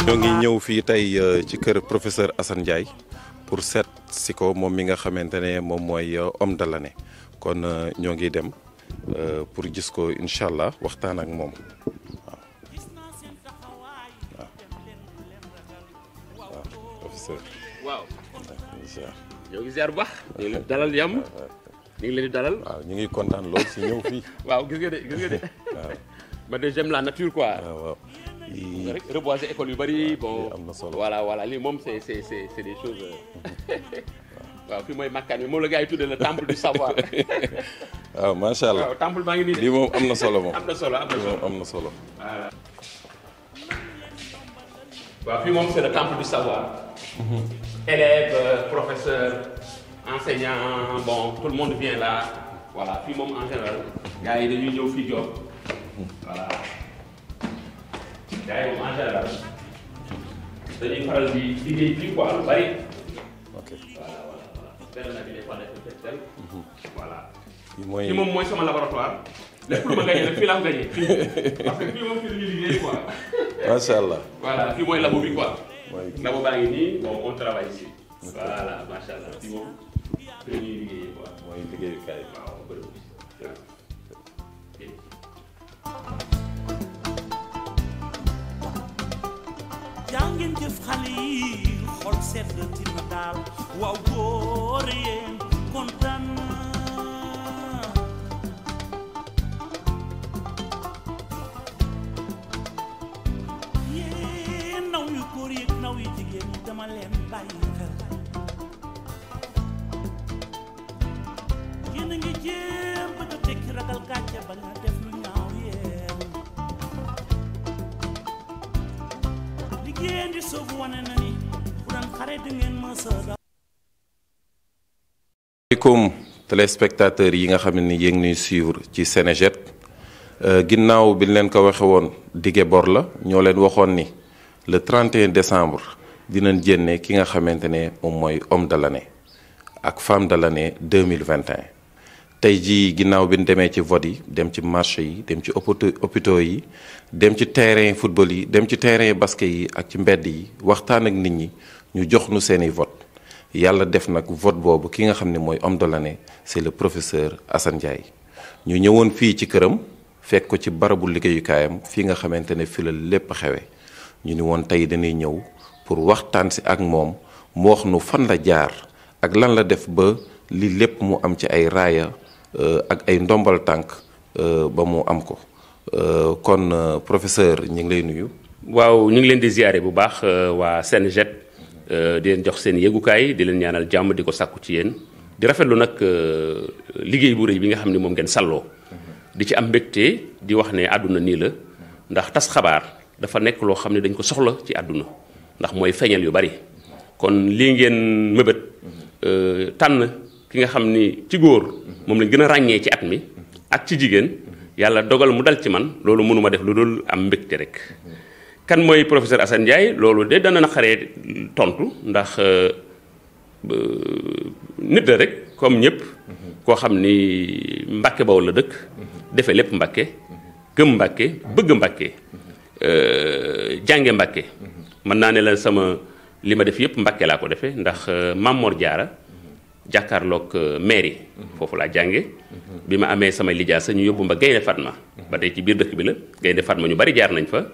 ñoo ngi ñëw fii tey ci kër professeur Assane Ndiaye pour seet si ko moom mi nga xamante ne moom mooy homme de l'année kon ñoo ngi dem pour gis ko incha allah waxtaan ak moom waaw professeur. waaw. ñoo ngi ziar bu baax. ñu ngi leen di dalal yam. ñu ngi leen di dalal. waaw ñu ngi kontaan lool si ñëw fii. waaw gis nga de. waaw. man de j'aime la nature quoi. waaw. rek reboiser école yu bari bon am na solo voilà lii moom c'est des choses waaw fii mooy makkaan bi moom la gars yi tuddee le temple du savoir. waaw macha allah waaw temple baa ngi nii de. lii moom am na solo moom. am na solo voilà. waaw fii moom c'est le temple du savoir. Élèves, professeurs, enseignants, bon tout le monde vient là voilà fii moom en général gars yi dañuy ñëw fii job voilà. gars yi moom en général dañuy faral di liggéey fii quoi lu bari. ok voilà benn bi des fois dafa tel. voilà. fii moom mooy sama laboratoire. lépp lu ma gagné nag fii laa ko gagné fii parce que fii moom fii la ñuy liggéey quoi. macha allah. voilà fii mooy labo bi quoi. mooy labo baa ngi nii bon on travaille ici. voilà macha allah fii moom fii la ñuy liggéeyee quoi. mooy liggéeyukaay. waaw bëri jàngeen jëf xale yi xol sedd tina daal waaw góor yéen kontaan yéen naw yu góor yi naw yu jigéen ñi dama leen bàyyi xel yéen a ngi jéem bëgg a tekki ragal gàcce ba nga def lu ñaaw yéen liggéey di soobu wane na ni bu daan xare di ngeen mësa da asalaamaaleykum téléspectateurs yi nga xam ne yéen ñuy suivre ci Sénéjet ginnaaw bi ñu leen ko waxe woon dige bor la ñoo leen waxoon ni le 31 décembre dinañ jénne ki nga xamante ne moom mooy homme de l'année ak femme de l'année 2021 tey jii ginnaaw bi ñu demee ci vote yi dem ci marché yi dem ci hôpitaux yi dem ci terrain football yi dem ci terrain basket yi ak ci mbedd yi waxtaan ak nit ñi ñu jox nu seeni vote yàlla def nag vote boobu ki nga xam ne mooy homme de l'année c'est le professeur Assane Ndiaye ñu ñëwoon fii ci këram fekk ko ci barabu liggéeyukaayam fii nga xamante ne fi la lépp xewe ñu ni woon tey dañuy ñëw pour waxtaan si ak moom mu wax nu fan la jaar ak lan la def ba li lépp mu am ci ay raaya ak ay ndombal tànk ba mu am ko kon professeur ñu ngi lay nuyu. waaw ñu ngi leen di ziare bu baax waa Sénéjet di leen jox seen yëgukaay di leen ñaanal jàmm di ko sàkku ci yéen di rafetlu nag liggéey bu rëy bi nga xam ne moom ngeen salloo di ci am mbégte di wax ne àdduna nii la ndax tas xabaar dafa nekk loo xam ne dañ ko soxla ci àdduna ndax mooy feeñal yu bari kon lii ngeen mëbët tànn ki nga xam ni ci góor moom lañ gën a ràññee ci at mi ak ci jigéen yàlla dogal mu dal ci man loolu mënuma def lu dul am mbégte rek kan mooy professeur Assane Ndiaye loolu de dana naqaree tontu ndax nit la rek comme ñëpp koo xam ni Mbàkke Bawol la dëkk defee lépp Mbàkke gëm Mbàkke bëgg Mbàkke jànge Mbàkke mën naa ne la sama li ma def yëpp Mbàkke laa ko defee ndax Maam Mor Jaara jàkkaarloog mairie foofu laa jànge bi ma amee sama lijaasa ñu yóbbu ma Gaynde Fatma ba tey ci biir dëkk bi la Gaynde Fatma ñu bari jaar nañ fa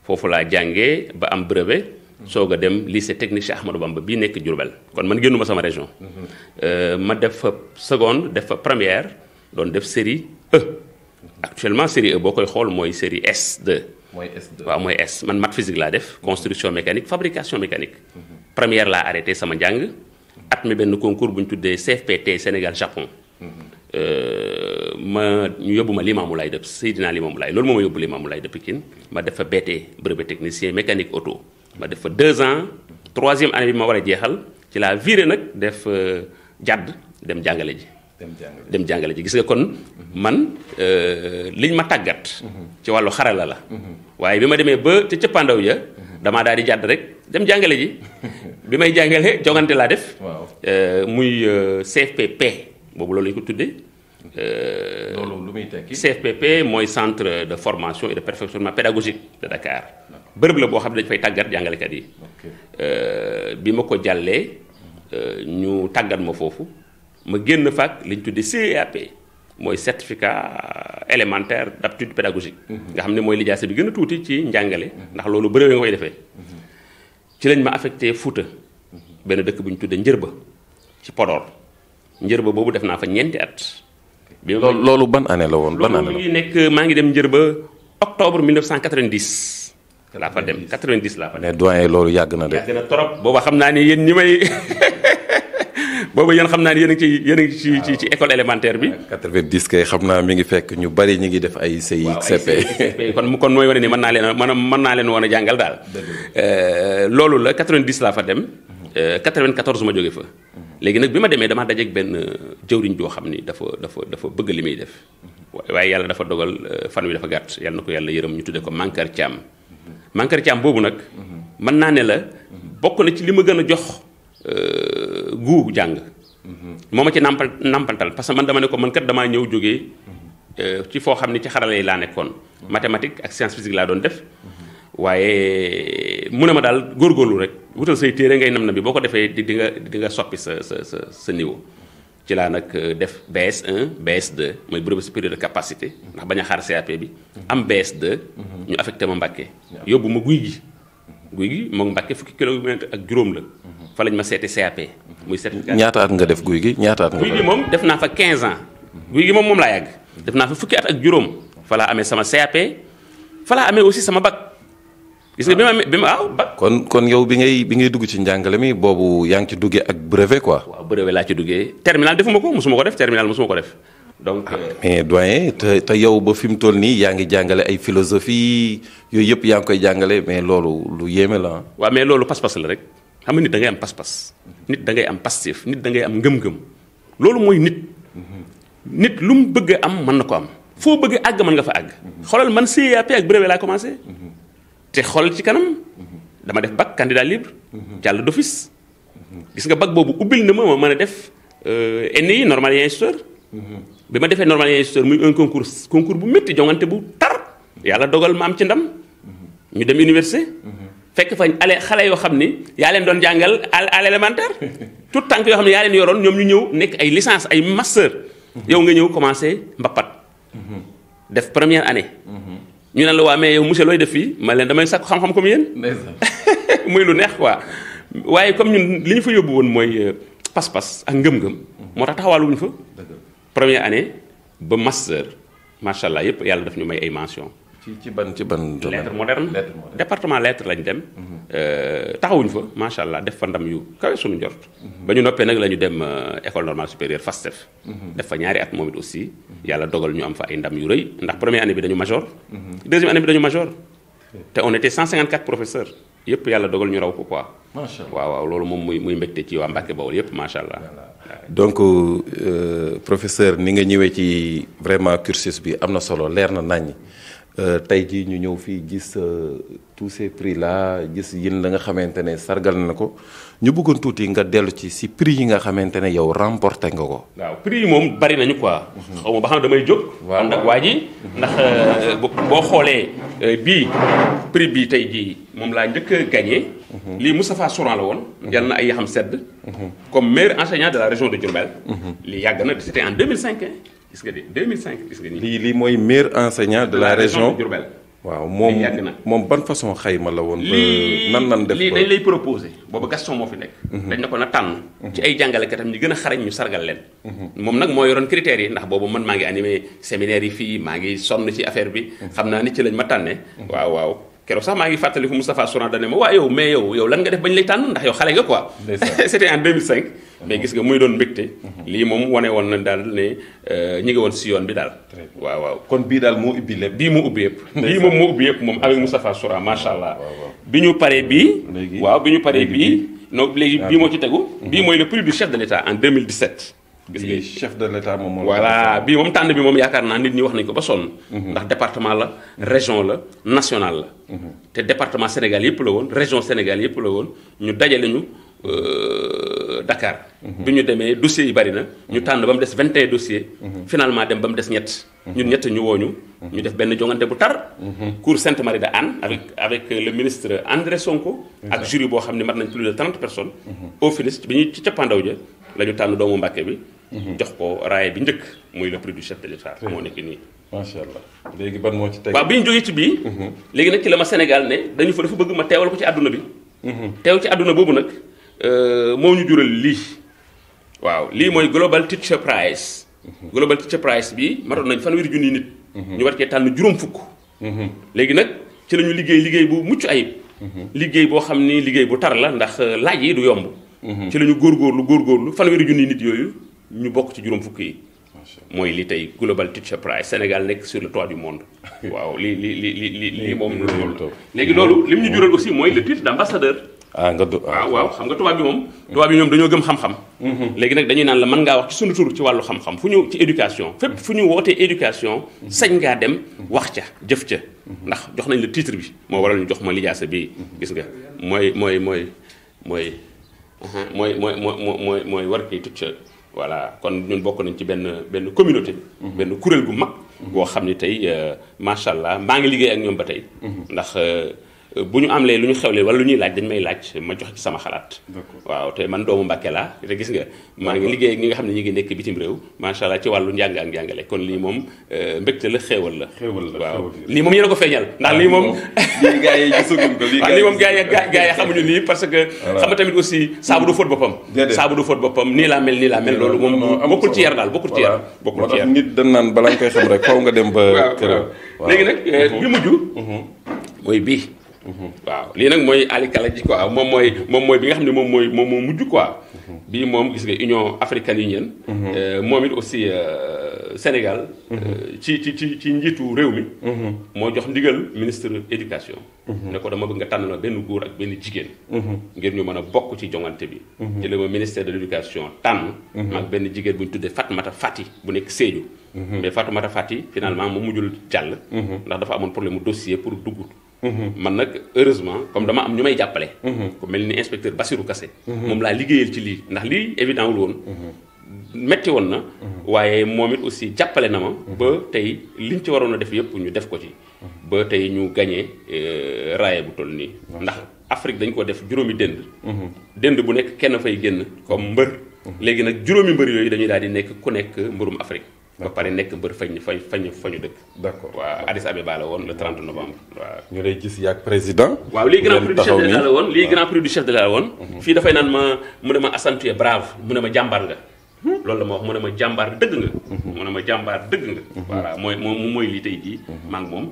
foofu laa jàngee ba am brevet soog a dem lycée technique Cheikh Ahmadou Bamba bii nekk Diourbel kon man génnuma sama région ma def fa seconde def fa première doon def série E actuellement série E boo koy xool mooy série S2 mooy S2 waaw mooy S man maths physique laa def construction mécanique fabrication mécanique première laa arrêté sama njàng at mi benn concours bu ñu tuddee CFPT Sénégal Japon ñu yóbbu ma Limamoulaye de Seydina Limamoulaye loolu moo ma yóbbu Limamoulaye de Pikine ma def fa BT brevet technicien mécanique auto ma def fa 2 ans 3e année bi ma war a jeexal ci la viré nag def jàdd dem jàngale ji. dem jàngale ji gis nga kon man liñ ma tàggat. ci wàllu xarala la. waaye bi ma demee ba ca cëppaandaw ya damaa daal di jàdd rek dem jàngale ji bi may jàngale jongante laa def. muy CFPP boobu loolu lañu ko tuddee. loolu lu muy tekki. CFPP mooy centre de formation et de perfectionnement pédagogique de Dakar. bërëb la boo xam ne dañu fay tàggat jàngalekat yi. bi ma ko jàllee ñu tàggat ma foofu ma génn faak li ñu tuddee CAP mooy certificat élémentaire d'aptitude pédagogique. nga xam ne mooy lijaasa bi gën a tuuti ci njàngale. ndax loolu brevet nga koy defee. ci lañ ma affecté Fouta. benn dëkk bu ñu tuddee Njërba ci Podor. Njërba boobu def naa fa ñeenti at. loolu ban année la woon ban année la loolu ngi nekk maa ngi dem Njërba octobre 1990. laa fa dem 90 laa fa dem. mais doyen loolu yàgg na de. yàgg na trop booba xam naa ni yéen ñi may booba yéen xam naa ni yéen a ngi ci école élémentaire bi. 90 kay xam naa mi ngi fekk ñu bari ñu ngi def ay CP. kon mooy wane ni mën naa leen woon a jàngal daal. loolu la 90 laa fa dem. 94 ma jóge fa. léegi nag bi ma demee damaa dajeeg benn jëwriñ joo xam ni dafa bëgg li muy def. waaye yàlla dafa dogal fan wi dafa gàtt yàlla na ko yàlla yërëm ñu tuddee ko Mankar Thiam. Mankar Thiam boobu nag mën naa ne la bokk na ci li ma gën a jox guu jàng. moo ma ci nampantal parce que man dama ne ko man kat damaa ñëw jógee ci foo xam ni ci xarala yi laa nekkoon. mathématique ak science physique laa doon def. waaye mu ne ma daal góorgóorlu rek wutal say téere ngay nam na bi boo ko defee di nga soppi sa niveau. ci laa nag def BS1 BS2 mooy brevet supérieur de capacité ndax bañ a xaar CAP bi am BS2 ñu affecté ma Mbacké yóbbu ma guy gi moom Mbacké fukki kilomètre ak juróom la fa lañ ma seete CAP muy certificat. ñaata at nga def guy gi ñaata at nga. guy gi moom def naa fa 15 ans guy gi moom laa yàgg def naa fa fukki at ak juróom fa laa amee sama CAP fa laa amee aussi sama bac. gis nga bi ma waaw bac. kon yow bi ngay dugg ci njàngale mi boobu yaa ngi ci duggee ak brevet quoi. waaw brevet laa ci duggee terminal defuma ko mosuma ko def terminal mosuma ko def donc. mais doyen te yow ba fi mu toll nii yaa ngi jàngale ay philosophie yooyu yëpp yaa ngi koy jàngale mais loolu lu yéeme la. waaw mais loolu pas-pas la rek xam nga nit da ngay am pas-pas nit da ngay am passif nit da ngay am ngëm-ngëm loolu mooy nit. nit lu mu bëgg a am mën na ko am foo bëgg a àgg mën nga fa àgg. xoolal man CAP ak brevet laa commencé. te xool ci kanam dama def bac candidat libre jàll d'office gis nga bac boobu ubbil na ma mën a def NI normalien instituteur bi ma defee normalien instituteur muy un concours bu métti jongante bu tar yàlla dogal ma am ci ndam ñu dem université fekk fa xale yoo xam ni yaa leen doon jàngal à l'élémentaire tout tànk yoo xam ne yaa leen yoroon ñoom ñu ñëw nekk ay licence ay master yow nga ñëw commencé mbappat def première année ñu ne la waa mais yow monsieur looy def fii ma leen damay sakku xam-xam comme yéen. muy lu neex quoi. waaye comme ñun li ñu fa yóbbu woon mooy pas-pas ak ngëm-ngëm. moo tax taxawaaluwuñu fa. première année ba master macha allah yëpp yàlla daf ñu may ay mention ci ban lettre moderne département lettre lañ dem. taxawuñu fa macha allah def fa ndam yu kawe suñu njort. ba ñu noppee nag la ñu dem école normale supérieure FASTEF. def fa ñaari at moom it aussi yàlla dogal ñu am fa ay ndam yu rëy ndax première année bi dañu major. deuxième année bi dañu major. te on était 154 professeurs yëpp yàlla dogal ñu raw ko quoi. macha allah waaw loolu moom muy mbégte ci waa Mbacké Bawol yëpp macha allah. donc professeur ni nga ñëwee ci vraiment cursus bi am na solo leer na naññ. tey jii ñu ñëw fii gis tous ces prix là gis yéen la nga xamante ne sargal na ko ñu bëggoon tuuti nga dellu ci si prix yi nga xamante ne yow remporté nga ko. waaw prix yi moom bari nañu quoi. xaw ma ba xam damay jóg. waaw ànd ak waa ji ndax boo xoolee bii prix bii tey jii moom laa njëkk a gagné. lii Moustapha Souran la woon. yal na ay yaxam sedd. comme meilleur enseignant de la région de Diourbel. lii yàgg na c'était en 2005 gis nga de 2005 gis nga nii. lii mooy meilleur enseignant de la région de Diourbel. waaw yàgg na moom ban façon xayma la woon. nan def lii dañ lay proposé boobu Gaston moo fi nekk. dañ ne ko na tànn. ci ay jàngalekatam ñi gën a xarañ ñu sargal leen. moom nag moo yoroon critères yi ndax boobu man maa ngi animé séminaire yi fii maa ngi sonn ci affaire bi. xam naa ni ci lañ ma tànnee. waaw keroog sax maa ngi fàttaliku Moustapha Souran da ne ma waa yow mais yow lan nga def bañ lay tànn ndax yow xale nga quoi. c'était en 2005. mais gis nga muy doon mbégte. lii moom wane woon na daal ne ñi ngi woon si yoon bi daal. waaw kon bii daal moo ubbi lépp. bii moo ubbi yëpp. bii moom moo ubbi yëpp moom avec Moustapha Souran macha allah. bi ñu paree bii. waaw bi ñu paree bii. donc léegi bii moo ci tegu. bii mooy le prix du chef de l'État en 2017. gis nga chef de l'État moom. voilà bii moom tànn bi moom yaakaar naa nit ñi wax nañu ko ba sonn. ndax département la région la national la. te département Sénégal yëpp la woon région Sénégal yëpp la woon ñu dajale ñu Dakar. bi ñu demee dossiers yi bari na. ñu tànn ba mu des 21 dossiers. finalement dem ba mu des ñett. ñun ñett ñu wooñu ñu def benn jongante bu tar. cour Sainte-Marie de Hann avec le ministre André Sonko. ak jury boo xam ne mat nañ plus de 30 personnes. au finish bi ñuy ci cappaandaw ja la ñu tànn doomu Mbàkke bi. jox ko raaye bi njëkk muy le prix du chef de l'État moo nekk nii. macha allah léegi ban moo ci teg. waaw bi ñu jógee ci bii. léegi nag ci la ma Sénégal ne dafa bëgg ma teewal ko ci àdduna bi. teew ci àdduna boobu nag moo ñu jural lii. waaw lii mooy Global Teacher Prize. Global Teacher Prize bi matoon nañ fanweeri junni nit. ñu war cee tànn juróom fukk. léegi nag ci la ñu liggéey bu mucc ayib. liggéey boo xam ni liggéey bu tar la ndax laaj yi du yomb. ci la ñu góorgóorlu fanweeri junni nit yooyu ñu bokk ci juróom fukk yi. mooy li tey Global Teacher Prize Sénégal nekk sur le toit du monde. waaw lii moom. léegi loolu li mu ñu jural aussi mooy le titre d'ambassadeur. waaw xam nga tubaab bi ñoom dañoo gëm xam-xam. léegi nag dañuy naan la mën ngaa wax ci sunu tur ci wàllu xam-xam fu ñu ci éducation fépp fu ñu wootee éducation sañ ngaa dem wax ca jëf ca ndax jox nañ la titre bi moo waral ñu jox ma lijaasa bi gis nga mooy war kii teacher voilà kon ñun bokk nañ ci benn communauté benn kuréel gu mag boo xam ni tey macha allah maa ngi liggéey ak ñoom ba tey ndax bu ñu amlee lu ñu xewlee wala lu ñuy laaj dañ may laaj ma joxe ci sama xalaat. waaw te man doomu Mbàkke laa te gis nga maa ngi liggéey ak ñi nga xam ne ñi ngi nekk bitim réew macha allah ci wàllu njàng ak njàngale kon lii moom mbégte la xéewal la. waaw lii moom yéen a ko feeñal ndax lii moom. lii gars yi gisaguñ ko lii moom gars yi xamuñu nii parce que. xam nga tamit aussi saabu du fóot boppam. saabu du fóot boppam nii laa mel loolu moom bokkul ci yar daal bokkul ci yar. moo tax nit dañ naan bala nga koy xam rek faw nga dem ba këram. léegi nag bi mujj mooy bii. waaw lii nag mooy Ali Kala ji quoi moom mooy bi nga xam ne moom moo mujj quoi. bii moom gis nga Union Africaine Union. moom it aussi Sénégal. ci njiitu réew mi. moo jox ndigal ministre éducation. ne ko dama bëgg nga tànn na benn góor ak benn jigéen. ngir ñu mën a bokk ci joŋante bi. ci la ma ministère de l'éducation tànn. ak benn jigéen bu ñu tuddee Fatoumata Fati bu nekk Sédhiou. mais Fatoumata Fati finalement mu mujjul jàll. ndax dafa amoon problème mu dossier pour dugg. man nag heureusement comme dama am ñu may jàppale. ku mel ni inspecteur Bassirou Kassé. moom laa liggéeyal ci lii ndax lii évident wul woon. metti woon na. waaye moom it aussi jàppale na ma. ba tey liñ ci waroon a def yëpp ñu def ko ci. ba tey ñu gagné raaye bu toll nii. ndax Afrique dañ ko def juróomi dënd. dënd bu nekk kenn fay génn comme mbër. léegi nag juróomi mbër yooyu dañuy daal di nekk ku nekk mbërum Afrique. ba pare nekk mbër fañu dëkk. d'accord waaw Addis Abeba la woon le 30 novembre waaw. ñu lay gis yaag président. waaw lii grand prix du chef de l'État la woon lii grand prix du chef de l'État la woon. fii dafay naan mu ne ma Assane tu es brave mu ne ma jàmbaar nga. loolu la ma wax mu ne ma jàmbaar dëgg nga. mu ne ma jàmbaar dëgg nga. voilà mooy lii tey jii. maa ngi moom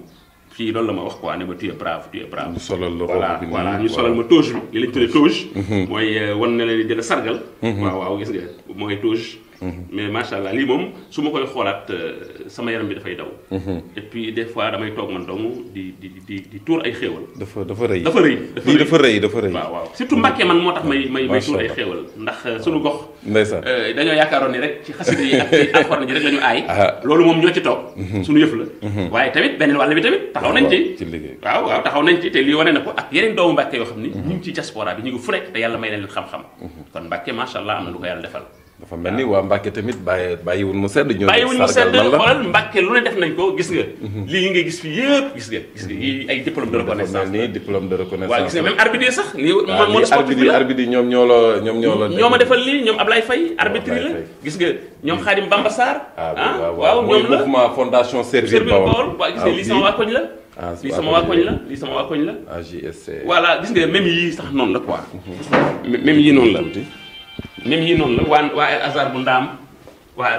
fii loolu la ma wax quoi ne ma tu es brave. ñu solal la robe bi voilà ñu solal ma toge bi li lañ tuddee toge. mooy wan na leen di la sargal. waaw gis nga mooy toge. mais macha allah lii moom su ma koy xoolaat sama yaram bi dafay daw. et puis des fois damay toog man dong di tuur ay xéewal. dafa rëy. lii dafa rëy. waaw surtout Mbàkke man moo tax may tuur ay xéewal ndax sunu gox. ndeysaan dañoo yaakaaroon ni rek ci xasida yi ak ci alxuraan ji rek la ñu aay. loolu moom ñoo ci toog. sunu yëf la. waaye tamit beneen wàll bi tamit taxaw nañ ci. waaw taxaw nañ ci te lii wane na ko ak yeneen doomu Mbàkke yoo xam ni. ñu ngi ci diaspora bi ñu ngi fu nekk te yàlla may na leen xam-xam. kon Mbàkke macha allah am na lu ko yàlla defal. dafa mel ni waa Mbàkke tamit bàyyiwul mu sedd. bàyyiwul mu sedd xoolal Mbàkke lu ne def nañ ko gis nga. lii nga gis fii yëpp gis nga yi ay diplôme de reconnaissance. dafa mel ni diplôme de reconnaissance. waaw gis nga même arbitre yi sax. lii arbitre yi ñoom ñoo la. ñoo ma defal lii ñoom Ablaye Faye arbitre yi la gis nga ñoom Khadim Bamba Sarr. waaw ñoom la mouvement fondation Servir Baol. waaw gis nga lii sama waa koñ la. lii sama waa koñ la. AJSC. voilà gis nga même yii sax noonu la quoi. même yii noonu la. même yii noonu la waa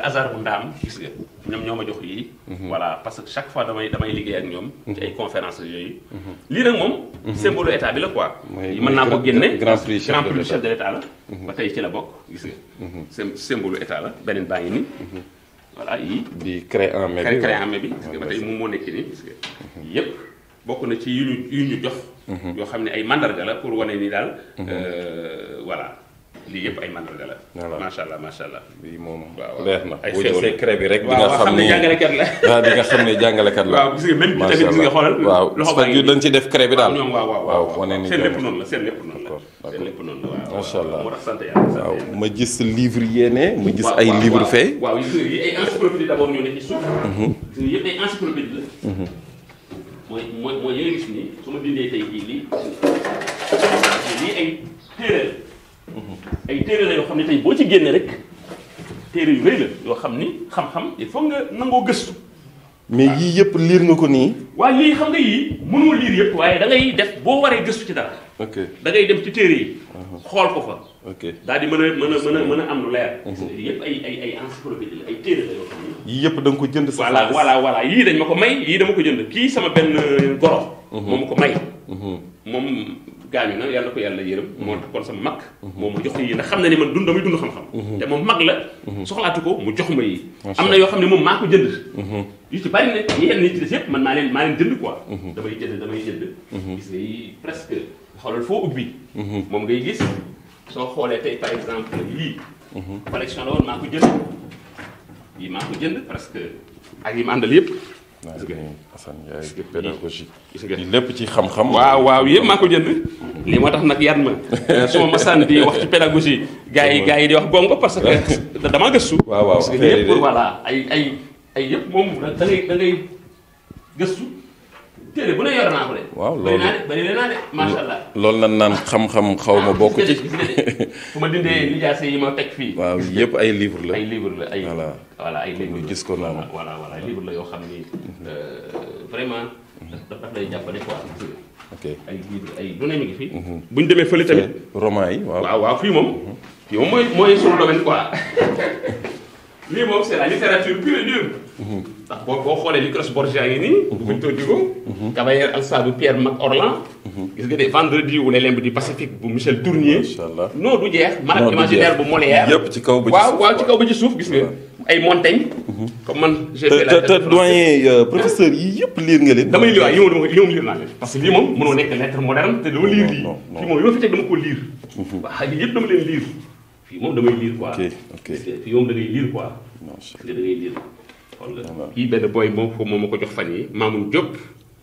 Azar bu ndaam gis nga ñoom ñoo ma jox yii. voilà parce que chaque fois damay liggéey ak ñoom. ci ay conférences yooyu. lii nag moom. symbole état bi la quoi. mën naa ko génne grand prix du chef de l'état la. ba tey ci la bokk gis nga. symbole état la beneen baa ngi nii. voilà yii. di créé en mai bi gis nga ba tey moom moo nekk nii gis nga. yëpp bokk na ci yu ñu jox. yoo xam ne ay mandarga la pour wane ni daal. voilà. lii yëpp ay mandarga la. voilà macha allah. lii moom waaw leer na. ay boo gisee crée bi rek. di nga xam ne jàngalekat la. waaw di nga xam ne jàngalekat la. waaw gis nga même bi tamit gis nga xoolal. waaw loxo baa ngi dañ ci def crée bi daal. ñoom waaw wane ni seen lépp noonu la seen lépp noonu la. waaw macha allah moo tax sant yàlla. waaw ma gis livre yéene. ma gis ay livre fee. waaw gis nga yi ay encyclopédie d'abord ñoo nekk ci suuf. gis nga yëpp ay encyclopédie la. mooy yi nga gis nii su ma dindee tey jii lii ay téere la. ay téere la yoo xam ne tey boo ci génne rek téere yu rëy la yoo xam ni xam-xam il faut nga nangoo gëstu. mais yii yëpp liir nga ko nii. waaye lii xam nga yii mënoo liir yëpp waaye da ngay def boo waree gëstu ci dara. ok da ngay dem ci téere yi. xool ko fa. ok daal di mën a am lu leer. yëpp ay encyclopédie la ay téere la yoo xam ne. yii yëpp da nga ko jënd sa xaalis. voilà yii dañ ma ko may yii dama ko jënd kii sama benn goro. moom ma ko may. moom gaañu na yàlla ko yàlla yërëm. moo tax kon sama mag. moom mu jox yi ndax xam na ni man damay dund xam-xam. te moom mag la. soxlaatu ko mu jox ma yi. am na yoo xam ne moom maa ko jënd. yu ci bari nag yenn nit ci des yëpp man maa leen jënd quoi. damay jënd. gis nga yi presque xoolal foo ubbi. moom ngay gis soo xoolee tey par exemple yii. collection la woon maa ko jënd. yii maa ko jënd presque ak yi ma àndal yëpp. gis nga Assane yaay pédagogie. gis nga lépp ci xam-xam. waaw yëpp maa ko jënd. lii moo tax nag yan ma su ma masaan di wax ci pédagogie gars yi di wax gongo parce que damaa gëstu. waaw parce que yëpp voilà ay yëpp moom da ngay gëstu téere bu ne yor naa ko de. waaw loolu bari naa de macha allah. loolu nan naan xam-xam xaw ma bokk ci. gis nga de fu ma dindee lijaase yi ma teg fii. waaw yëpp ay livre la. ay livre la ay. voilà ay livre la gis ko noonu. voilà livre la yoo xam ni vraiment daf lay jàppale quoi. ok ay livre ay données mi ngi fi. bu ñu demee fële tamit. roman yi waaw fii moom. fii moom mooy sunu domaine quoi. lii moom c'est la littérature pure et dure. ndax boo xoolee Nicolas Borgia ngi nii. Victor Hugo. Cavalier Alsadu Pierre Mac-Orlan. gis nga de Vendredi ou les limbes du Pacifique bu Michel Tournier. macha allah non du jeex. man ak imaginaire bu Molière. yëpp ci kaw ba ci suuf waaw ci kaw ba ci suuf gis nga. ay Montaigne. comme man j'ai fait la te doyen professeur yi yëpp liir nga leen. damay lire waaw yi moom liir naa leen. parce que lii moom mënoo nekk lettre moderne te dama liir lii. fii moom yoo fi teg dama ko liir. waaw yii yëpp dama leen liir. fii moom damay liir quoi. ok fii moom da ngay liir quoi. da ngay liir. kii benn boy moom ma ko jox fan yi Mamoun Diop.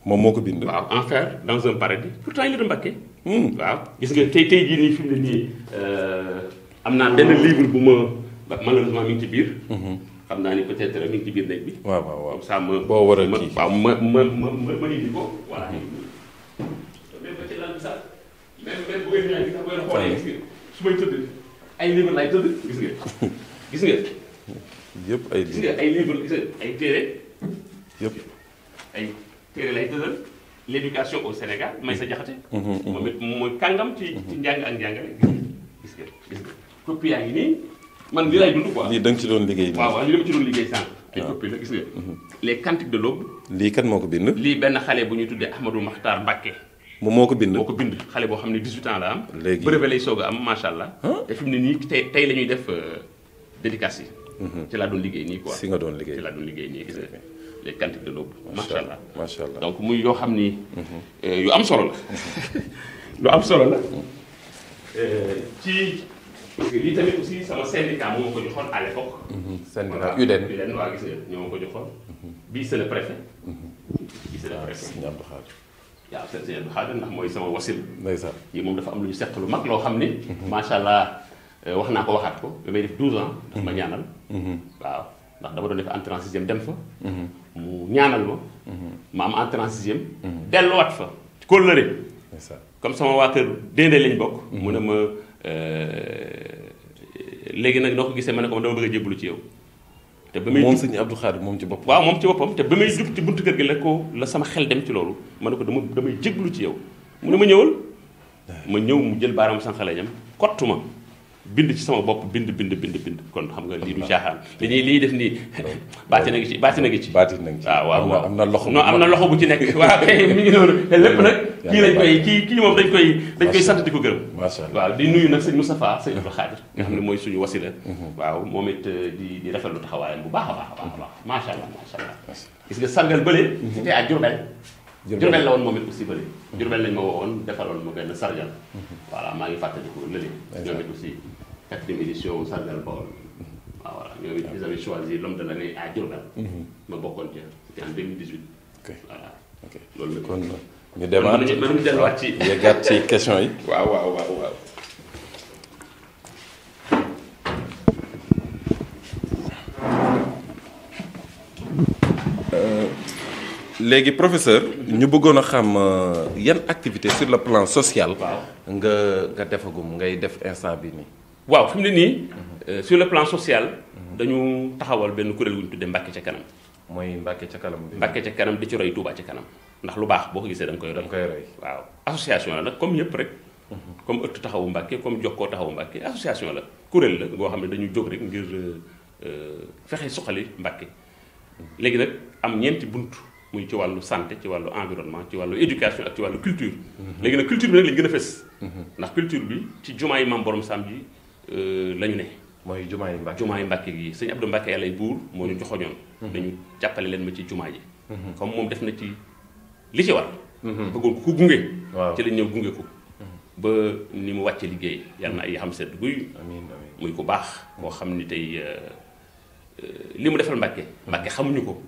moom moo ko bind. waaw Enfer dans un paradis pourtant il est de Mbacké. waaw gis nga tey jii nii fi mu ne nii am naa benn livre bu ma malheureusement mi ngi ci biir. xam naa ni peut-être mi ngi ci biir nekk bi. waaw comme ça boo war a kii waaw ma indi ko voilà. même ba ci lan bi sax même bu ngeen ñëwee sax boo xoolee gis nga su may tëdd ay livre lay tëdd gis nga. yëpp ay gis nga ay livre gis nga ay téere. yëpp ay téere lay tëddal l'éducation au Sénégal may sa jaxate. moom it mooy kàngam ci njàng ak njàngale. gis nga copie yaa ngi nii man li lay dund quoi. lii da nga ci doon liggéey. waaw lii dama ci doon liggéey sànq. ay copie la gis nga. les cantiques de l'aube. lii kan moo ko bind. lii benn xale bu ñuy tuddee Ahmadou Makhtar Mbacké. moom moo ko bind. xale boo xam ne 18 ans la am. léegi brevet lay soog a am macha allah. te fi mu ne nii tey la ñuy def dédicace yi. ci laa doon liggéey nii quoi. si nga doon liggéey ci laa doon liggéey nii gis nga les cantiques de l'aube. macha allah macha allah donc muy yoo xam ni. yu am solo la. lu am solo la. ci parce que lii tamit aussi sama syndicat moo ma ko joxoon à l'époque. syndicat UDEN. UDEN waa gis nga ñoo ma ko joxoon. bii c'est le préfet. bii c'est le préfet. Sëñ Abdou Khadre. waaw sëñ Abdou Khadre ndax mooy sama wasil. ndeysaan yi moom dafa am lu ñu seq lu mag loo xam ni. macha allah wax naa ko waxaat ko ba may def 12 ans. daf ma ñaanal. waaw ndax dama doon def entrée en sixième dem fa. mu ñaanal ma. ma am entrée en sixième. delluwaat fa kóllëre. comme sama waa kër déndé lañ bokk. mu ne ma léegi nag noo ko gisee ma ne ko dama bëgg a jébbalu ci yow. te ba may moom sëñ Abdou Khadre moom ci boppam. waaw moom ci boppam te ba may jub ci buntu kër gi la sama xel dem ci loolu ma ne ko damay jébbalu ci yow mu ne ma ñëwal. ma ñëw mu jël baaraam sànqale ñam kottu ma bind ci sama bopp bind kon xam nga lii du caaxaan dañuy lii def nii baati na ngi ci waaw am na loxo non am na loxo bu ci nekk waaw kay mi ngi noonu te lépp nag kii lañ koy kii moom dañ koy sant di ko gërëm waaw di nuyu nag sëñ Moustapha sëñ Abdou Khadre nga xam ne mooy suñu wasila waaw moom it di rafetlu taxawaayam bu baax a baax macha allah gis nga sargal bële c'était à Diourbel la woon moom it aussi bële Diourbel lañ ma woowoon defaloon ma benn sargal voilà maa ngi fàttaliku lële ñoom it aussi 4e édition sargal Bawol waaw voilà ñoom it ils avaient choisi l'homme de l'année à Diourbel ma bokkoon ci c'était en 2018 voilà loolu la kon ñu demaat mën nañu delluwaat ci yeggaat ci question yi waaw léegi professeur ñu bëggoon a xam yan activité sur le plan social. nga defagum ngay def instant bi nii. waaw fi mu ne nii sur le plan social dañu taxawal benn kuréel gu ñu tuddee Mbàkke ca kanam. mooy Mbàkke ca kanam. Mbàkke ca kanam di ci roy Touba ca kanam ndax lu baax boo ko gisee da nga koy roy. waaw association la nag comme ñëpp rek. comme ëtt taxawu Mbàkke comme jokkoo taxawu Mbàkke association la kuréel la boo xam ne dañu jóg rek ngir fexe suqali Mbàkke léegi nag am ñeenti bunt muy ci wàllu santé ci wàllu environnement ci wàllu éducation ak ci wàllu culture. léegi nag culture bi nag lañu gën a fës. ndax culture bi ci jumaa yi Maam Borom Sam ji la ñu ne. mooy jumaa yi Mbàkke gi sëñ Abdou Mbàkke yàlla buur moo ñu joxoñoon dañu jàppale leen ma ci jumaa ji. comme moom def na ci li ci war. bëggoon ko gunge. ci lañ ñëw gunge ko. ba ni mu wàcce liggéey yàlla na ay xam sedd guy. muy ku baax moo xam ni tey li mu defal Mbàkke xamuñu ko.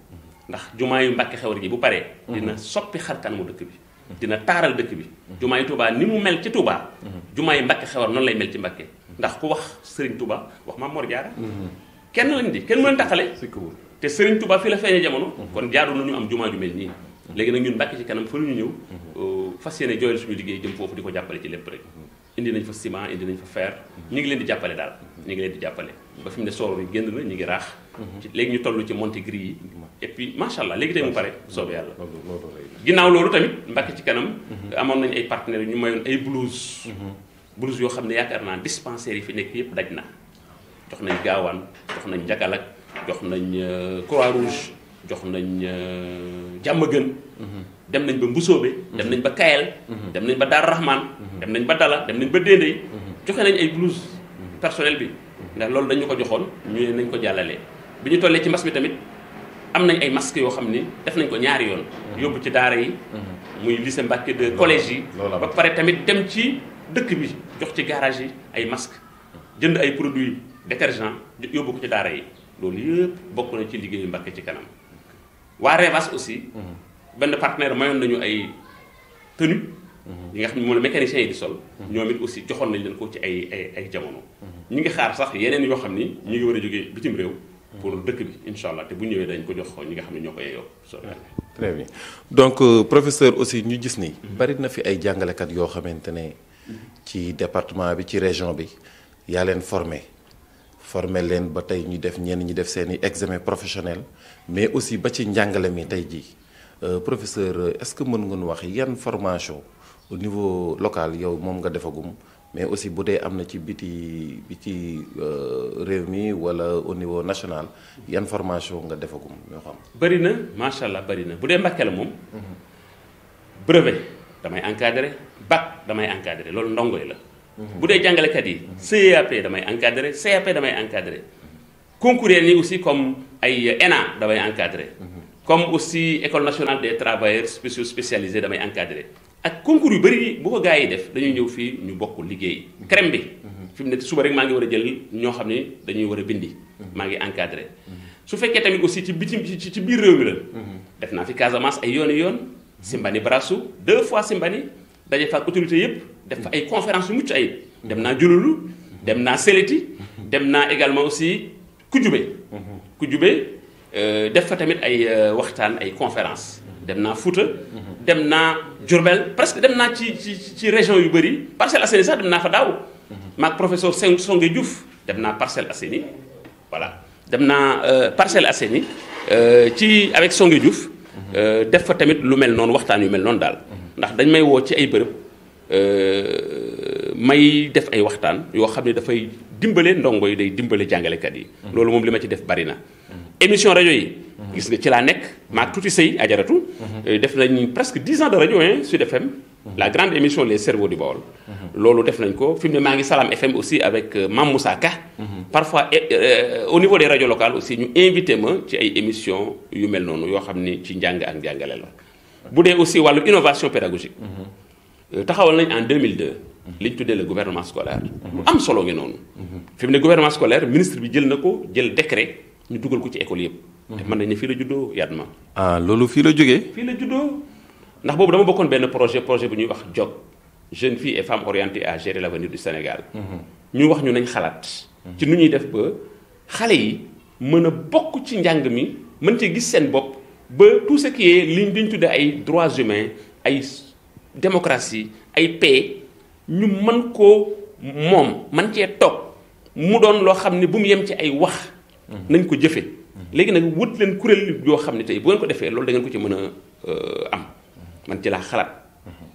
ndax jumaa yu Mbàkke Xewar ji bu paree. dina soppi xarkanamu dëkk bi. dina taaral dëkk bi. jumaa yu Touba ni mu mel ci Touba. jumaa yu Mbàkke Xewar noonu lay mel ci Mbàkke. ndax ku wax Serigne Touba wax Maam Mor Jaara. kenn lañ di kenn mën a taxale. te Serigne Touba fii la feeñee jamono. kon jaadu nañu am jumaa ju mel nii. léegi nag ñun Mbàkke ci kanam fa lu ñu ñëw. fas yéene jooyal suñu liggéey jëm foofu di ko jàppale ci lépp rek. indi nañ fa ciment indi nañ fa fer. ñu ngi leen di jàppale daal ñu ngi leen di jàppale. ba fi mu ne sooroor yi génn na ñu ngi raax. léegi ñu toll ci monté gris yi. et puis macha allah léegi tey mu pare soobee yàlla. ginnaaw loolu tamit Mbàkke ci kanam. amoon nañ ay partenaires yu ñu mayoon ay blouse. blouse yoo xam ne yaakaar naa dispensaires yi fi nekk yëpp daj na. jox nañ gaawaan jox nañ jakalak jox nañ croix rouge jox nañ jàmm gën. dem nañ ba Mbusoobe. dem nañ ba Kayel. dem nañ ba Daar Rahman. dem nañ ba Dala dem nañ ba Déndey. joxe nañ ay blouse personnel bi. ndax loolu dañu ko joxoon ñu ne nañ ko jàllalee. bi ñu tollee ci mbas mi tamit am nañ ay masques yoo xam ni def nañ ko ñaari yoon. yóbbu ci daara yi. muy lycée Mbàkke de collège yi. ba pare tamit dem ci dëkk bi jox ci garage yi ay masques. jënd ay produits détergents yóbbu ko ci daara yi. loolu yëpp bokk na ci liggéeyu Mbàkke ci kanam. waa Revas aussi. benn partenaire mayoon nañu ay tenue yi nga xam ne moom la mécaniciens yi di sol. ñoom it aussi joxoon nañ leen ko ci ay jamono. ñu ngi xaar sax yeneen yoo xam ni ñu ngi war a jógee bitim réew. pour dëkk bi incha allah te bu ñëwee dañ ko jox ñi nga xam ne ñoo ko yeyoo. très bien donc professeur aussi ñu gis ni. bari na fi ay jàngalekat yoo xamante ne ci département bi ci région bi yaa leen formé leen ba tey ñu def ñenn ñi def seeni examen professionnel mais aussi ba ci njàngale mi tey jii. professeur est-ce que mën nga nu wax yan formation au niveau local yow moom nga defagum mais aussi bu dee am na ci biti réew mi wala au niveau national yan formation nga defagum ñoo xam. bëri na macha allah bëri na bu dee Mbàkke la moom. brevet damay encadré bac damay encadré loolu ndongo yi la. bu dee jàngalekat yi. CAP damay encadré CAP damay encadré. concours yi aussi comme ay ENA damay encadré. comme aussi école nationale des travailleurs spécialisés damay encadré ak concours yu bëri bu ko gars yi def dañuy ñëw fii ñu bokk liggéey crème bi fi mu ne suba rek maa ngi war a jël ñoo xam ne dañuy war a bindi maa ngi encadré su fekkee tamit aussi ci bitim ci biir réew mi la def naa fi Casamance ay yoon Simbani Brassou 2 fois Simbani daje fa ak autorité yëpp def fa ay conférence yu mucc ayib dem naa Diouloulou dem naa Séléti dem naa également aussi Kudjube def fa tamit ay waxtaan ay conférence dem naa Fouta dem naa Diourbel presque dem naa ci région yu bëri Parcelles Assainies sax dem naa fa daaw maag professeur Songe Diouf dem naa Parcelles Assainies voilà dem naa Parcelles Assainies ci avec Songe Diouf def fa tamit lu mel noonu waxtaan yu mel noonu daal ndax dañ may woo ci ay bërëb may def ay waxtaan yoo xam ne dafay dimbale ndongo yi day dimbale jàngalekat yi loolu moom li ma ci def bari na émission rajo yi gis nga ci laa nekk maag tuuti sëy ajaratu def nañ presque 10 ans de rajo Sud FM la grande émission les cerveaux du Baol loolu def nañ ko fi mu ne maa ngi Salam FM aussi avec Mam Moussa Ka parfois au niveau des radios locales aussi ñu invité ma ci ay émission yu mel noonu yoo xam ni ci njàng ak njàngale la bu dee aussi wàllu innovation pédagogique taxawal nañ en 2002 li ñu tuddee le gouvernement scolaire lu am solo ngi noonu fi mu ne gouvernement scolaire ministre bi jël na ko jël décret ñu dugal ko ci école yëpp te mën nañ ne fii la juddoo Yatma loolu fii la jógee fii la juddoo ndax boobu dama bokkoon benn projet bu ñuy wax JOG jeunes filles et femmes orientées à gérer l'avenir du Sénégal ñu wax ñu nañ xalaat ci nu ñuy def ba xale yi mën a bokk ci njàng mi mën cee gis seen bopp ba tout ce qui est liñ diñ tuddee ay droits humains ay démocratie ay paix ñu mën koo moom man cee toog mu doon loo xam ne bu mu yem ci ay wax nañ ko jëfe léegi nag wut leen kuréel yoo xam ne tey bu ngeen ko defee loolu da ngeen ko ci mën a am man ci laa xalaat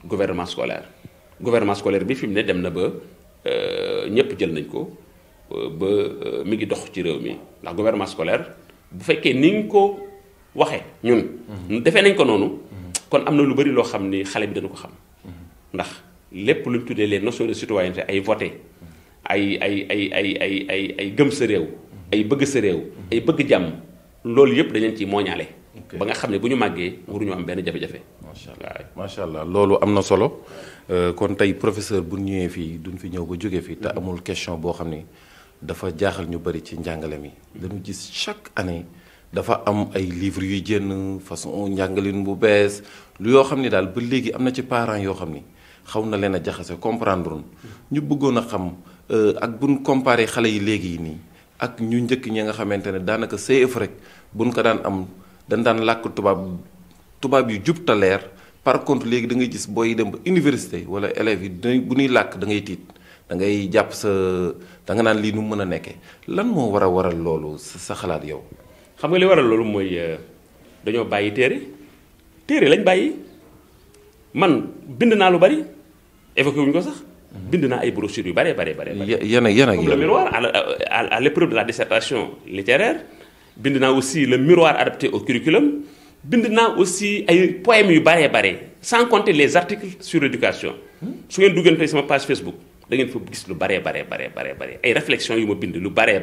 gouvernement scolaire bi fi mu ne dem na ba ñëpp jël nañ ko ba mi ngi dox ci réew mi ndax gouvernement scolaire bu fekkee ni nga ko waxee ñun defee nañ ko noonu kon am na lu bari loo xam ni xale bi dana ko xam ndax lépp luñ tuddee les notions de citoyenneté ay voter ay gëm sa réew ay bëgg sa réew ay bëgg jàmm loolu yëpp dañ leen ciy mooñaale ba nga xam ne bu ñu màggee waruñu am benn jafe-jafe. macha allah loolu am na solo kon tey professeur bu ñëwee fii duñ fi ñëw ba jóge fii te amul question boo xam ni dafa jaaxal ñu bari ci njàngale mi dañu gis chaque année dafa am ay livres yuy génn façon njàngalin bu bees lu yoo xam ni daal ba léegi am na ci parents yoo xam ni xaw na leen a jaxase comprendre ñu bëggoon a xam ak buñ comparé xale yi léegi yi nii ak ñu njëkk ñi nga xamante ne daanaka CF rek buñ ko daan am dañ daan làkk tubaab yu jub ta leer par contre léegi da ngay gis booy dem ba université wala élèves yi bu ñuy làkk da ngay tiit da ngay jàpp da nga naan lii nu mën a nekkee lan moo war a waral loolu sa xalaat yow. xam nga li waral loolu mooy dañoo bàyyi téere lañ bàyyi man bind naa lu bari évoqué wuñ ko sax. bind naa ay brochures yu bare. yan ak comme le miroir à l'épreuve de la dissertation littéraire bind naa aussi le miroir adapté au curriculum bind naa aussi ay poèmes yu bare sans compter les articles sur l'éducation su ngeen duggante sama page Facebook da ngeen fa gis lu bare ay réflexions yu ma bind lu bare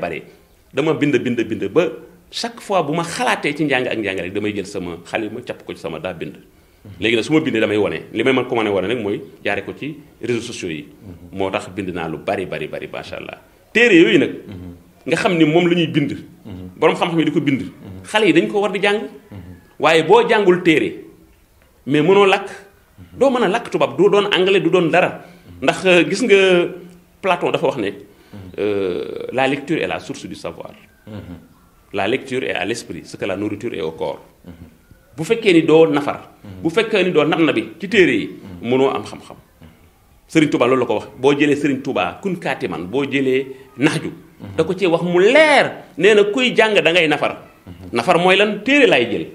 dama bind ba chaque fois bu ma xalaatee ci njàng ak njàngale damay jël sama xalima capp ko ci sama daa bind. léegi nag su ma bindee damay wane li may mën ko mën a wane nag mooy jaare ko ci réseaux sociaux yi. moo tax bind naa lu bari macha allah. téere yooyu nag. nga xam ni moom la ñuy bind. borom xam-xam yi di ko bind. xale yi dañ ko war di jàng. waaye boo jàngul téere mais mënoo làkk. doo mën a làkk tubaab du doon anglais du doon dara. ndax gis nga Platon dafa wax ne la lecture est la source du savoir. La lecture est à l'esprit ce que la nourriture est au corps. bu fekkee ni doo nafar. bu fekkee ni doo nab na bi ci téere yi. mënoo am xam-xam. Serigne Touba loolu la ko wax boo jëlee Serigne Touba kun kaati man boo jëlee naxju. da ko cee wax mu leer nee na kuy jàng da ngay nafar. nafar mooy lan téere laay jël.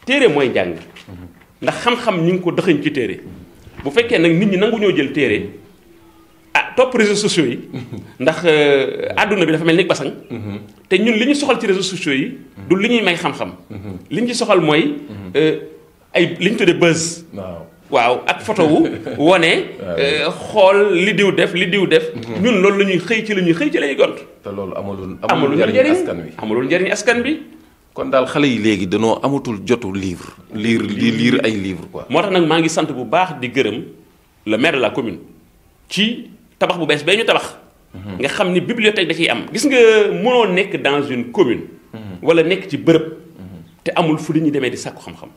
téere mooy jàng. ndax xam-xam ñi ngi ko dëxëñ ci téere. bu fekkee nag nit ñi nangu ñoo jël téere topp réseaux sociaux yi. ndax àdduna bi dafa mel ni basang. te ñun li ñu soxal ci réseaux sociaux yi. du li ñuy may xam-xam. li ñu ci soxal mooy ay li ñu tuddee buzz. waaw ak photo wu wone xool li diw def. ñun loolu la ñuy xëy ci la ñuy gont. te loolu amulul njëriñ askan bi. kon daal xale yi léegi danoo amatul jotu lire ay livre quoi. moo tax nag maa ngi sant bu baax di gërëm le maire de la commune ci tabax bu bees bee ñu tabax. nga xam ni bibliothèque da ciy am. gis nga mënoo nekk dans une commune. wala nekk ci bërëb. te amul fu li ñuy demee di sàkku xam-xam.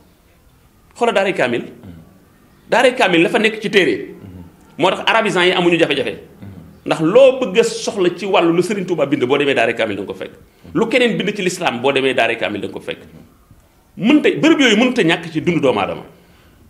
xoolal daaray kaamil. daaray kaamil la fa nekk ci téere. moo tax arabisants yi amuñu jafe-jafe. ndax loo bëgg a soxla ci wàllu lu Serigne Touba bind boo demee daaray kaamil da nga ko fekk. lu keneen bind ci l'islam boo demee daaray kaamil da nga ko fekk. bërëb yooyu mënut a ñàkk ci dundu doomu aadama.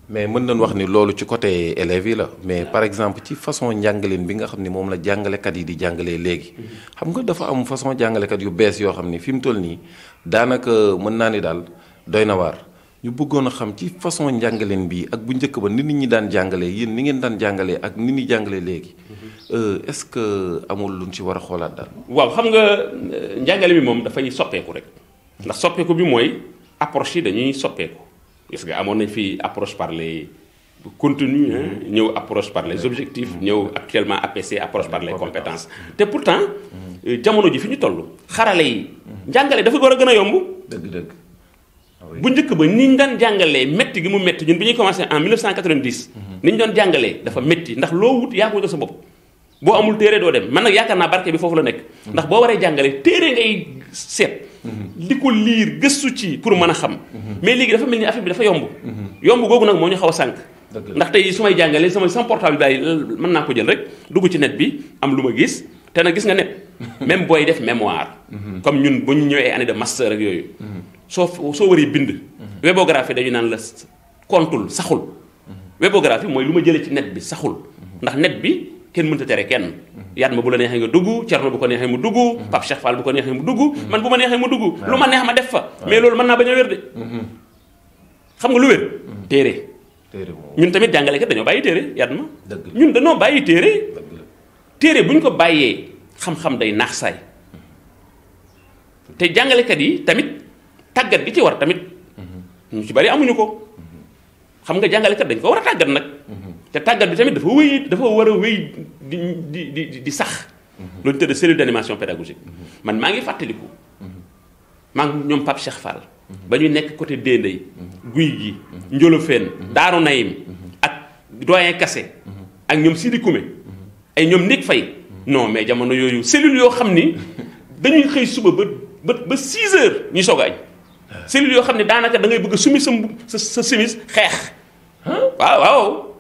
mais mën nañu wax ni loolu ci côté élèves yi la mais par exemple ci façon njàngaleen bi nga xam ni moom la jàngalekat yi di jàngalee léegi. xam nga dafa am façon jàngalekat yu bees yoo xam ni fi mu toll nii daanaka mën naa ni daal doy na waar ñu bëggoon a xam ci façon njàngaleen bi ak bu njëkk ba ni nit ñi daan jàngalee yéen ni ngeen daan jàngalee ak ni ñuy jàngalee léegi. est-ce que amul luñ ci war a xoolaat daal. waaw xam nga njàngale mi moom dafay soppeeku rek ndax soppeeku bi mooy approche yi dañuy soppeeku. gis nga amoon nañ fi approche par les contenus ñëw approche par les objectifs ñëw actuellement APC approche par les compétences te pourtant jamono ji fi ñu toll xarale yi njàngale dafa war a gën a yomb. dëgg bu njëkk ba ni ñu daan jàngalee métti gi mu métti ñun bi ñuy commencé en 1990. ni ñu doon jàngalee dafa métti ndax loo wut yaa ko wutal sa bopp boo amul téere doo dem man nag yaakaar naa barke bi foofu la nekk. ndax boo waree jàngale téere ngay seet. di ko liir gëstu ci pour mën a xam. mais léegi dafa mel ni affaire bi dafa yomb. yomb googu nag moo ñu xaw a sànq. ndax tey su may jàngalee sama portable bi mën naa ko jël rek dugg ci net bi am lu ma gis te nag gis nga net même booy def mémoire. comme ñun bu ñu ñëwee année de master ak yooyu. soo waree bind. webographie dañu naan la kontul saxul. webographie mooy lu ma jëlee ci net bi saxul. ndax net bi kenn mënta tere kenn. yaat ma bu la neexee nga dugg Thierno bu ko neexee mu dugg. Pape Cheikh Fall bu ko neexee mu dugg. man bu ma neexee mu dugg. lu ma neex ma def fa. mais loolu mën naa bañ a wér de. xam nga lu wér. téere. ñun tamit jàngalekat dañoo bàyyi téere yaat ma. ñun dañoo bàyyi téere. téere bu ñu ko bàyyee xam-xam day naax saay te jàngalekat yi tamit tàggat gi ci war tamit ñu ci bari amuñu ko xam nga jàngalekat dañ ko war a tàggat nag te tàggat bi tamit dafa war a wéy di sax loolu ñu tëdd cellule d'animation pédagogique man maa ngi fàttaliku maa ngi ñoom Pape Cheikh Fall ba ñuy nekk côté Dendey Guy gi Njolofeen Daaru Nayim ak doyen Kassé ak ñoom Sidi Koumé ay ñoom Nek Fay non mais jamono yooyu cellule yoo xam ni dañuy xëy suba ba 6 heures ñuy soog a añ cellule yoo xam ne daanaka da ngay bëgg a sumi sa simis xeex waaw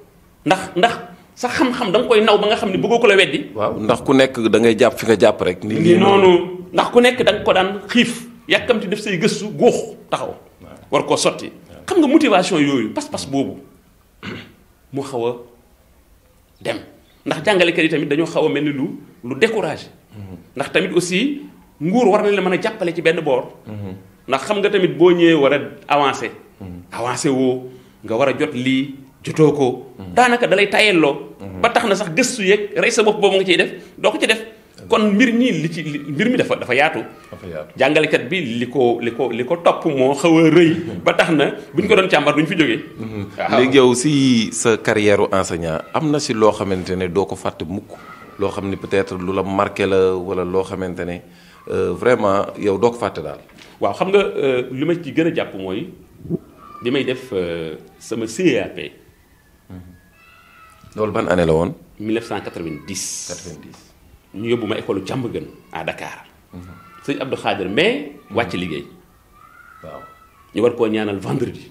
ndax sa xam-xam da nga koy naw ba nga xam ne bëggoo ko la weddi. waaw ndax ku nekk da ngay jàpp fi nga jàpp rek. ni lii noonu ndax ku nekk da nga ko daan xiif yàkkamti def say gëstu góox taxaw war koo sotti. xam nga motivation yooyu pas-pas boobu moo xaw a dem ndax jàngalekat yi tamit dañoo xaw a mel ni lu découragé. ndax tamit aussi nguur war na la mën a jàppale ci benn boor. ndax xam nga tamit boo ñëwee war a avancé woo nga war a jot lii jotoo ko. daanaka dalay tayelloo. ba tax na sax gëstu yeeg rey sa bopp boobu nga ciy def doo ko ci def. kon mbir mi dafa yaatu. jàngalekat bi li ko topp moo xaw a rëy. ba tax na bu ñu ko doon càmbar duñ fi jógee. léegi yow si sa carrière enseignant am na si loo xamante ne doo ko fàtte mukk loo xam ni peut-être lu la marqué la wala loo xamante ne vraiment yow doo ko fàtte daal. waaw xam nga li ma ci gën a jàpp mooy bi may def sama CAP. loolu ban année la woon. 1990. ñu yóbbu ma école Diamaguène à Dakar. sëñ Abdou Khadir mais wàcc liggéey. waaw ñu war koo ñaanal vendredi.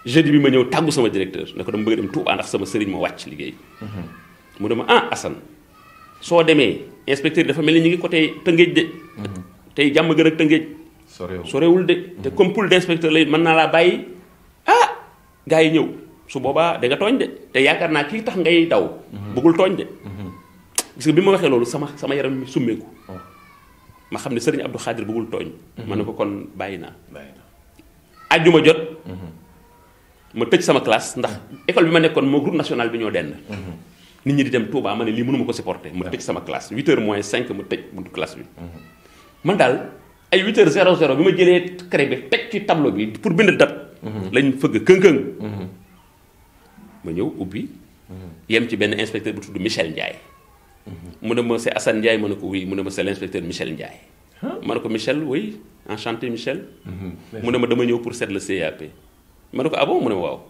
jeudi bi ma ñëw tàggu sama directeur ne ko dama bëgg dem Touba ndax sama sëriñ ma wàcc liggéey. mu ne ma Assane soo demee inspecteur dafa mel ni ñu ngi côté Tëngéej de. tey Diamaguène ak Tëngéej. sorewul de te comme pool d'inspecteur lay mën naa laa bàyyi gars yi ñëw su boobaa da nga tooñ de te yaakaar naa kii tax ngay daw. bëggul tooñ de. parce que bi ma waxee loolu sama yaram mi summeeku. ma xam ne sëriñ Abdou Khadir bëggul tooñ. ma ne ko kon bàyyi naa. ajjuma jot. ma tëj sama classe ndax école bi ma nekkoon moo groupe national bi ñoo dend. nit ñi di dem Touba ma ne lii mënuma ko supporter ma tëj sama classe 8h moins 5 ma tëj buntu classe bi. man daal ay 8h00 bi ma jëlee craie bi teg ci tableau bi pour bind date. lañ fëgg këng-këng. ma ñëw ubbi. yem ci benn inspecteur bu tudd Michel Ndiaye. mu ne ma c'est Assane Ndiaye ma ne ko oui mu ne ma c'est l'inspecteur Michel Ndiaye. ma ne ko Michel oui enchanté Michel. mu ne ma dama ñëw pour seet le CAP. ma ne ko ah bon mu ne ma waaw.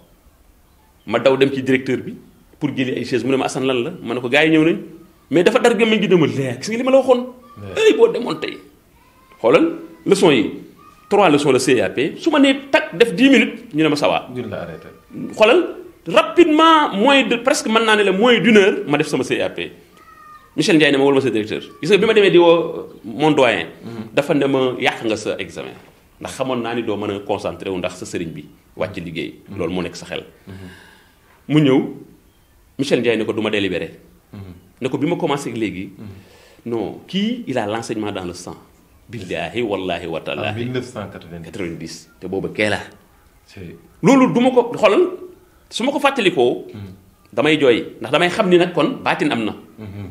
ma daw dem ci directeur bi pour jëli ay chaise mu ne ma Assane lan la ma ne ko gars yi ñëw nañ mais dafa dar gémmiñ gi dama leer gis nga li ma la waxoon. ay boo demoon tey. xoolal leçon yi 3 leçons la CAP su ma nee tag def 10 minutes ñu ne ma sawa. xoolal rapidement moins de presque mën naa ne la moins d'une heure ma def sama CAP. Michel Ndiaye ne ma wala ma sa directeur gis nga bi ma demee di woo mon doyen. dafa ne ma yàq nga sa examen ndax xamoon naa ni doo mën a concentré wu ndax sa sëriñ bi wàcc liggéey. loolu moo nekk sa xel. mu ñëw Michel Ndiaye ne ko du ma délibéré. ne ko bi ma commencé léegi. non kii il a l'enseignement dans le sang. billahi wallahi wa taala. en 1990 te booba kee la. loolu du ma ko xoolal su ma ko fàttalikoo. damay jooy ndax damay xam ni nag kon baatin am na.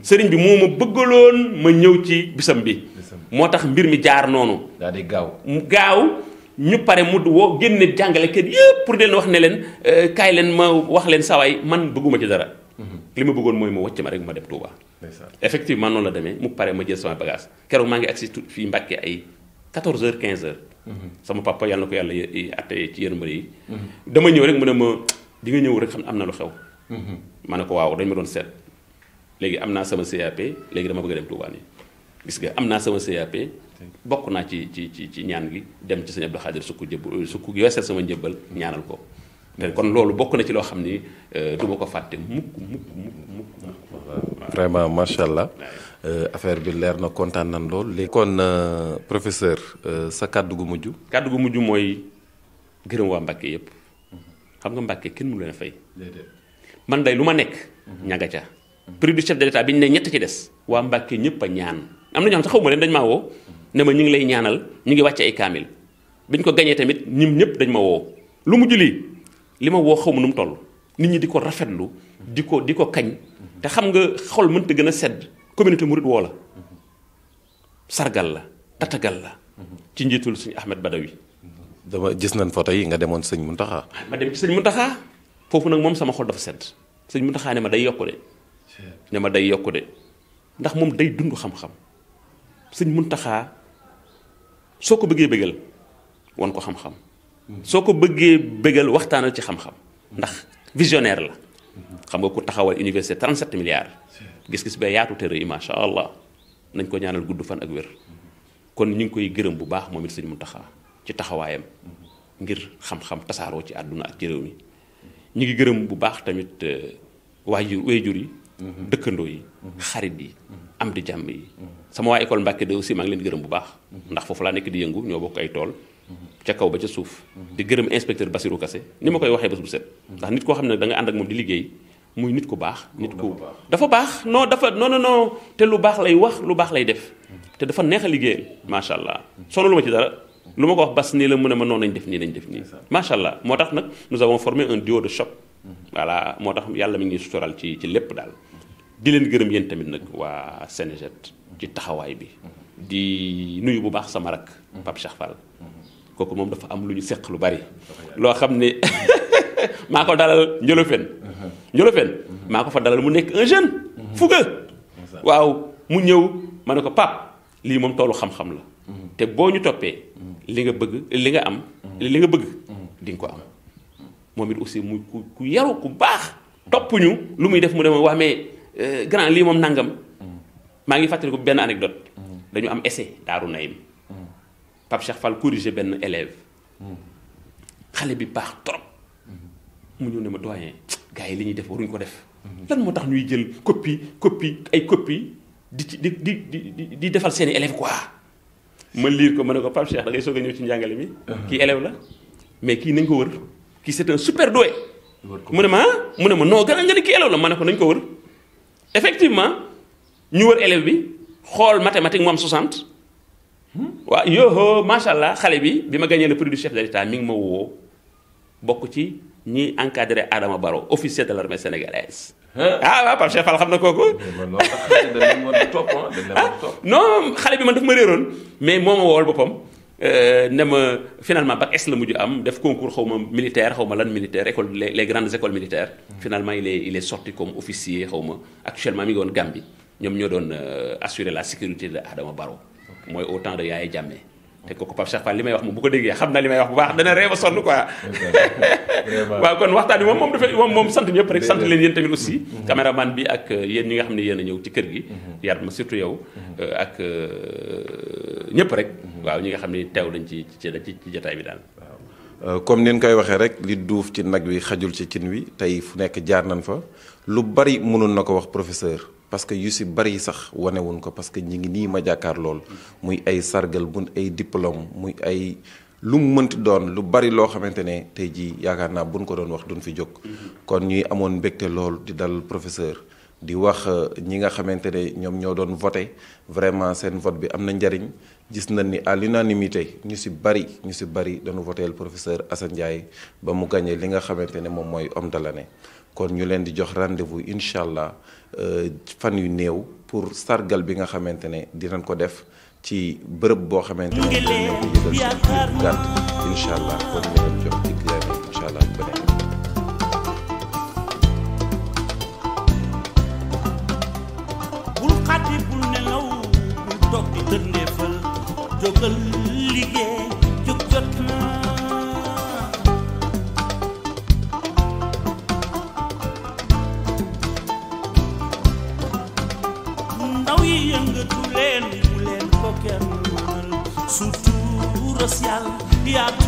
sëriñ bi moo ma bëggaloon ma ñëw ci bisam bi. moo tax mbir mi jaar noonu. daal di gaaw mu gaaw ñu pare mu woo génne jàngalekat yëpp pour leen wax ne leen kaay leen ma wax leen sawaay man bëgguma ci dara. li ma bëggoon mooy ma wàcc ma rek ma dem Touba. effectivement noonu la demee mu pare ma jël sama bagage keroog maa ngi agsi fii Mbàkke ay 14h 15h. sama papa yàlla na ko yàlla atte ci yërmande yi. dama ñëw rek mu ne ma di nga ñëw rek xam am na lu xew. ma ne ko waaw dañ ma doon seet léegi am naa sama CAP léegi dama bëgg a dem Touba nii gis nga am naa sama CAP bokk naa ci ñaan gi dem ci sëñ Abdou Khadir sukk yeesal sama njëbbal ñaanal ko. kon loolu bokk na ci loo xam ni du ma ko fàtte mukk. vraiment macha allah affaire bi leer na kontaan nan lool léegi. kon professeur sa kàddu gu mujj. kàddu gu mujj mooy gërëm waa Mbàkke yëpp xam nga Mbàkke kenn mënu leen a fay. man day lu ma nekk. ñaga ca. prix du chef de l'État bi ñu ne ñett ci des. waa Mbàkke ñëpp a ñaan am na ñoo xam sax xaw ma leen dañ maa woo ne ma ñu ngi lay ñaanal ñu ngi wàcce ay kaamil biñ ko gañee tamit ñim ñëpp dañ ma woo lu mujj lii li ma woo xaw ma nu mu toll nit ñi di ko rafetlu di ko kañ te xam nga xol mënta gën a sedd communauté murid woo la sargal la tatagal la ci njiitul suñu Ahmed Badawi. dama gis nañ photo yi nga demoon sëñ Muntaxa. ma dem ci sëñ Muntaxa foofu nag moom sama xol dafa sedd sëñ Muntaxa ne ma day yokku de ne ma day yokku de ndax moom day dund xam-xam sëñ Muntaxa soo ko bëggee bëggal wan ko xam-xam soo ko bëggee bëggal waxtaanal ci xam-xam ndax visionnaire la xam nga ku taxawal université 37 milliards gis-gis ba yaatu te rëy macha allah nañ ko ñaanal gudd fan ak wér kon ñu ngi koy gërëm bu baax moom it sëñ Muntaxa ci taxawaayam ngir xam-xam tasaaroo ci àdduna ak ci réew mi ñu ngi gërëm bu baax tamit waajur yi dëkkandoo yi xarit yi am di jàmm yi sama waa école Mbàkke de aussi maa ngi leen di gërëm bu baax ndax foofu laa nekk di yëngu ñoo bokk ay tool ca kaw ba ca suuf di gërëm inspecteur Bassirou Kassé ni ma koy waxee bés bu set ndax nit koo xam ne da nga ànd ak moom di liggéey muy nit ku baax nit ku dafa baax non te lu baax lay wax lu baax lay def te dafa neex a liggéeyal macha allah sonalu ma ci dara lu ma ko wax bas nii la mu ne ma noonu nañ def nii macha allah moo tax nag nous avons formé un duo de choc voilà moo tax yàlla mi ngi sutural ci lépp daal di leen gërëm yéen tamit nag waa Sénéjet ci taxawaay bi di nuyu bu baax sama rak Pape Cheikh Fall kooku moom dafa am lu ñu seq lu bari loo xam ne maa ko dalal Njolofeen maa ko fa dalal mu nekk un jeune fougueux waaw mu ñëw ma ne ko Pape lii moom toolu xam-xam la te boo ñu toppee li nga bëgg li nga am li nga bëgg di nga ko am moom it aussi muy ku yaru ku baax topp ñu lu muy def mu dema wax mais grand lii moom nangam maa ngi fàttaliku benn anecdote dañu am essai Daaru Naim Pape Cheikh Fall corrigé benn élève xale bi baax trop mu ñëw ne ma doyen gars yi li ñuy def waruñu ko def lan moo tax ñuy jël copie di defal seeni élève quoi ma liir ko ma ne ko Pape Cheikh da ngay soog a ñëw ci njàngale mi kii élève la mais kii nañ ko wër kii c'est un super doué mu ne ma non nga ne kii élève la ma ne ko nañ ko wër effectivement ñu wër élève bi xool mathématique mu am 60 waaw yoo macha allah xale bi ma gagné le prix du chef de l'État mi ngi ma woo bokk ci ñi encadré Adama Barrow officier de l'armée sénégalaise. waaw Pape Cheikh Fall xam na kooku. non xale bi man daf ma réeroon mais moo ma woowal boppam ne ma finalement bac S la mujj am def concours xaw ma militaire xaw ma lan militaire école les grandes écoles militaires. finalement il est sorti comme officier xaw ma actuellement mi ngi woon Gambie ñoom ñoo doon assurer la sécurité de Adama Barrow. mooy au temps de Yaya Jammeh te kooku Pape Cheikh Fall li may wax moom bu ko déggee xam na li may wax bu baax dana réew a sonn quoi. waaw kon waxtaan bi moom dafa moom sant ñëpp rek sant leen yéen tamit aussi. caméraman bi ak yéen ñi nga xam ne yéen a ñëw ci kër gi. yar ma surtout yow ak ñëpp rek. waaw ñi nga xam ne teew dañ ci jotaay bi daal. waaw comme ni ñu koy waxee rek li duuf ci nag wi xajul ci cin wi tey fu nekk jaar nañ fa lu bari mënoon na ko wax professeur. parce que yu si bari sax wanewuñ ko parce que ñi ngi nii ma jàkkaar lool muy ay sargal mun ay diplôme muy ay lu mu mënti doon lu bari loo xamante ne tey jii yaakaar naa buñ ko doon wax duñ fi jóg. kon ñuy amoon mbégte lool di dal professeur di wax ñi nga xamante ne ñoom ñoo doon voté vraiment seen vote bi am na njariñ gis nañ ni à l'unanimité ñu si bari dañu voté le professeur Assane Ndiaye ba mu gagné li nga xamante ne moom mooy homme de l'année. kon ñu leen di jox rendez-vous incha allah fan yu néew pour sargal bi nga xamante ne dinañ ko def ci bërëb boo xamante ne dinañ leen ko yëgal ci biir gàtt incha allah kon ñu leen jox ci gërëm incha allah beneen. bul xàtti bul nelaw bul toog di dëndeefal jógal liggéey jóg jot na. yëngatu leen bu leen ko kenn mënal surtout rasial yaatu